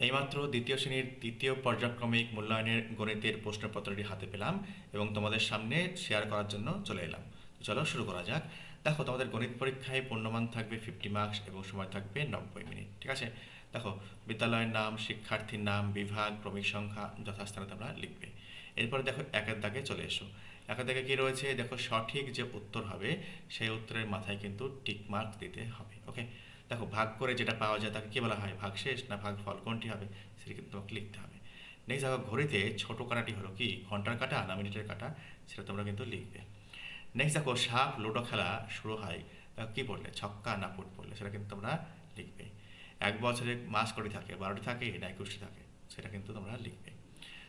এইমাত্র দ্বিতীয় শ্রেণীর তৃতীয় পর্যায়ক্রমিক মূল্যায়নের গণিতের প্রশ্নপত্রটি হাতে পেলাম এবং তোমাদের সামনে শেয়ার করার জন্য চলে এলাম। চলো শুরু করা যাক। দেখো, তোমাদের গণিত পরীক্ষায় পূর্ণমান থাকবে 50 মার্কস এবং সময় থাকবে 90 মিনিট। ঠিক আছে? দেখো, বিদ্যালয়ের নাম, শিক্ষার্থীর নাম, বিভাগ, ক্রমিক সংখ্যা যথাস্থানে তোমরা লিখবে। এরপরে দেখো, একের দাগে চলে এসো। একের দাগে কি রয়েছে? দেখো, সঠিক যে উত্তর হবে সেই উত্তরের মাথায় কিন্তু টিক মার্ক দিতে হবে। ওকে, দেখো, ভাগ করে যেটা পাওয়া যায় তাকে কি বলা হয়? ভাগশেষ না ভাগফল, কোনটি হবে সেটা কিন্তু তোমাকে লিখতে হবে। নেক্সট দেখো, ঘড়িতে ছোট কাঁটাটি হলো কি ঘন্টার কাঁটা না মিনিটের কাঁটা, সেটা তোমরা কিন্তু লিখবে। নেক্সট দেখো, সাপ লুডো খেলা শুরু হয় কি পড়লে? ছক্কা না ফুট পড়লে, সেটা কিন্তু তোমরা লিখবে। এক বছরে মাস কটি থাকে? 12টি থাকে না 21টি থাকে? সেটা কিন্তু তোমরা লিখবে।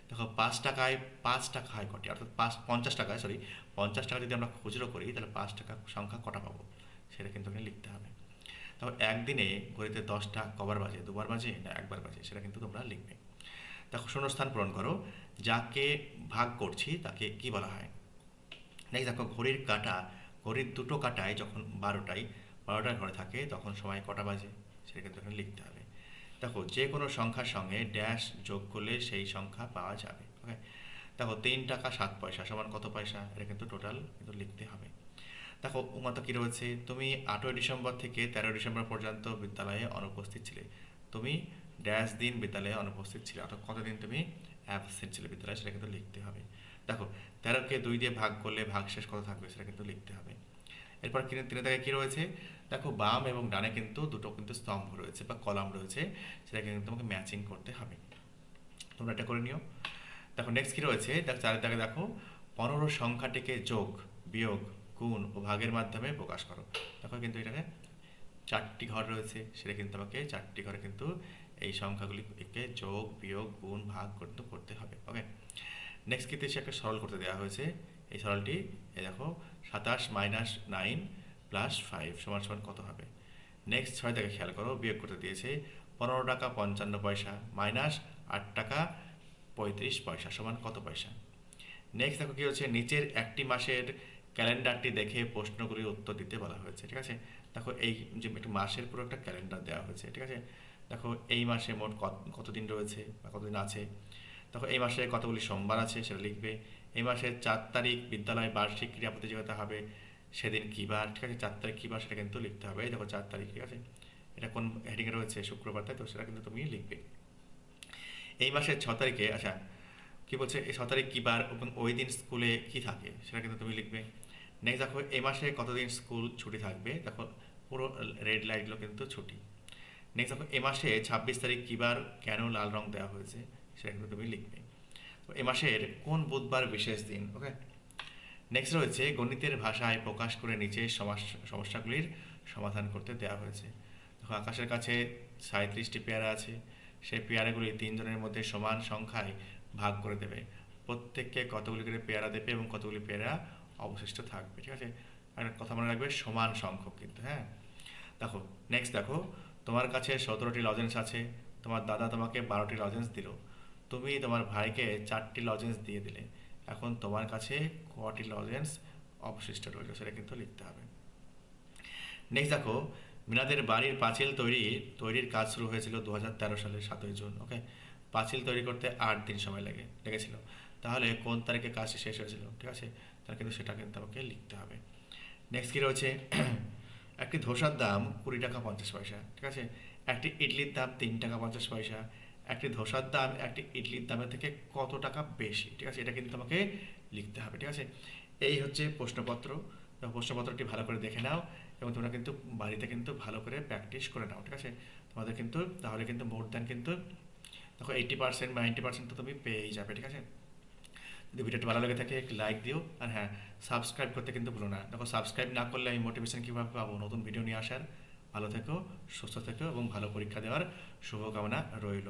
দেখো, 5 টাকায় 5 টাকা হয় কটি? অর্থাৎ 50 টাকায়, 50 টাকা যদি আমরা খুচরো করি তাহলে 5 টাকা সংখ্যা কটা পাবো, সেটা কিন্তু এখানে লিখতে হবে। তারপর একদিনে ঘড়িতে 10টা কবার বাজে? দুবার বাজে না একবার বাজে, সেটা কিন্তু তোমরা লিখবে। দেখো, শূন্যস্থান পূরণ করো। যাকে ভাগ করছি তাকে কি বলা হয়? নেক্সট দেখো, ঘড়ির দুটো কাঁটায় যখন 12টার ঘরে থাকে তখন সময় কটা বাজে, সেটা কিন্তু এখানে লিখতে হবে। দেখো, যে কোনো সংখ্যার সঙ্গে ড্যাশ যোগ করলে সেই সংখ্যা পাওয়া যাবে। ওকে, দেখো, 3 টাকা 7 পয়সা সমান কত পয়সা, এটা কিন্তু টোটাল কিন্তু লিখতে হবে। দেখো, উন্নত কী রয়েছে? তুমি 8ই ডিসেম্বর থেকে 13ই ডিসেম্বর পর্যন্ত বিদ্যালয়ে অনুপস্থিত ছিলে। তুমি ড্যাশ দিন বিদ্যালয়ে অনুপস্থিত ছিলে, অর্থাৎ কতদিন তুমি অ্যাবসেন্ট ছিলে বিদ্যালয়ে, সেটা কিন্তু লিখতে হবে। দেখো, 13কে 2 দিয়ে ভাগ করলে ভাগশেষ কত থাকবে, সেটা কিন্তু লিখতে হবে। এরপর তিনে দাগে কী রয়েছে? দেখো, বাম এবং ডানে কিন্তু দুটো কিন্তু স্তম্ভ রয়েছে বা কলাম রয়েছে, সেটাকে কিন্তু তোমাকে ম্যাচিং করতে হবে। তোমরা এটা করে নিও। দেখো, নেক্সট কী রয়েছে? দেখো, 4 দাগে দেখো, 15 সংখ্যাটিকে যোগ, বিয়োগ, গুণ ও ভাগের মাধ্যমে প্রকাশ করো। দেখো, কিন্তু এটাকে 4টি ঘর রয়েছে, সেটা কিন্তু আমাকে 4টি ঘরে কিন্তু এই সংখ্যাগুলিকে যোগ, বিয়োগ, গুণ, ভাগ করতে হবে। ওকে, নেক্সট কিন্তু সে একটা সরল করতে দেওয়া হয়েছে। এই সরলটি এই দেখো, 27 - 9 + 5 সমান সমান কত হবে? নেক্সট 6 থেকে খেয়াল করো, বিয়োগ করতে দিয়েছে 15 টাকা 55 পয়সা মাইনাস 8 টাকা 35 পয়সা সমান কত পয়সা? নেক্সট দেখো কি হচ্ছে, নিচের একটি মাসের ক্যালেন্ডারটি দেখে প্রশ্নগুলির উত্তর দিতে বলা হয়েছে। ঠিক আছে? দেখো, এই যে একটি মাসের পুরো একটা ক্যালেন্ডার দেওয়া হয়েছে। ঠিক আছে? দেখো, এই মাসে মোট কতদিন রয়েছে বা কতদিন আছে। দেখো, এই মাসে কতগুলি সোমবার আছে সেটা লিখবে। এই মাসের 4 তারিখ বিদ্যালয় বার্ষিক ক্রীড়া প্রতিযোগিতা হবে, সেদিন কী বার? ঠিক আছে, 4 তারিখ কী বার সেটা কিন্তু লিখতে হবে। এই দেখো, 4 তারিখ। ঠিক আছে, এটা কোন হেডিংয়ে রয়েছে? শুক্রবার, তাই তো? সেটা কিন্তু তুমি লিখবে। এই মাসের 6 তারিখে, আচ্ছা, কি বলছে, এই 6 তারিখ কী বার এবং ওই দিন স্কুলে কি থাকে, সেটা কিন্তু তুমি লিখবে। নেক্সট দেখো, এই মাসে কতদিন স্কুল ছুটি থাকবে? দেখো, পুরো রেড লাইটগুলো কিন্তু ছুটি। নেক্সট দেখো, এ মাসে 26 তারিখ কী বার, কেন লাল রং দেওয়া হয়েছে, সেটা কিন্তু তুমি লিখবে। তো এ মাসের কোন বুধবার বিশেষ দিন? ওকে, নেক্সট রয়েছে, গণিতের ভাষায় প্রকাশ করে নিচে সমস্যাগুলির সমাধান করতে দেওয়া হয়েছে। দেখো, আকাশের কাছে 37টি পেয়ারা আছে, সেই পেয়ারাগুলি 3 জনের মধ্যে সমান সংখ্যায় ভাগ করে দেবে। প্রত্যেককে কতগুলি করে পেয়ারা দেবে এবং কতগুলি পেয়ারা অবশিষ্ট থাকবে। ঠিক আছে, একটা কথা মনে রাখবে, সমান সংখ্যক কিন্তু। হ্যাঁ, দেখো, নেক্সট দেখো, তোমার কাছে 17টি লজেন্স আছে, তোমার দাদা তোমাকে 12টি লজেন্স দিল, তুমি তোমার ভাইকে 4টি লজেন্স দিয়ে দিলে, এখন তোমার কাছে কটি লজেন্স অবশিষ্ট রইল, সেটা কিন্তু লিখতে হবে। নেক্সট দেখো, মিনাদের বাড়ির পাঁচিল তৈরির কাজ শুরু হয়েছিল 2013 সালের 7ই জুন। ওকে, পাঁচিল তৈরি করতে 8 দিন সময় লেগেছিল, তাহলে কোন তারিখে কাজটি শেষ হয়েছিল? ঠিক আছে, তাহলে কিন্তু সেটা কিন্তু আমাকে লিখতে হবে। নেক্সট কী রয়েছে? একটি ধোসার দাম 20 টাকা 50 পয়সা। ঠিক আছে, একটি ইডলির দাম 3 টাকা 50 পয়সা। একটি ধোসার দাম একটি ইডলির দামের থেকে কত টাকা বেশি? ঠিক আছে, এটা কিন্তু তোমাকে লিখতে হবে। ঠিক আছে, এই হচ্ছে প্রশ্নপত্র। প্রশ্নপত্রটি ভালো করে দেখে নাও এবং তোমরা কিন্তু বাড়িতে কিন্তু ভালো করে প্র্যাকটিস করে নাও। ঠিক আছে, তোমাদের কিন্তু তাহলে কিন্তু মোর দ্যান কিন্তু দেখো 80% বা 90% তো তুমি পেয়েই যাবে। ঠিক আছে, যদি ভিডিওটি ভালো লেগে থাকে একটি লাইক দিও, আর হ্যাঁ, সাবস্ক্রাইব করতে কিন্তু ভুলো না। দেখো, সাবস্ক্রাইব না করলে আমি মোটিভেশন কীভাবে পাবো নতুন ভিডিও নিয়ে আসার? ভালো থেকো, সুস্থ থেকো এবং ভালো পরীক্ষা দেওয়ার শুভকামনা রইল।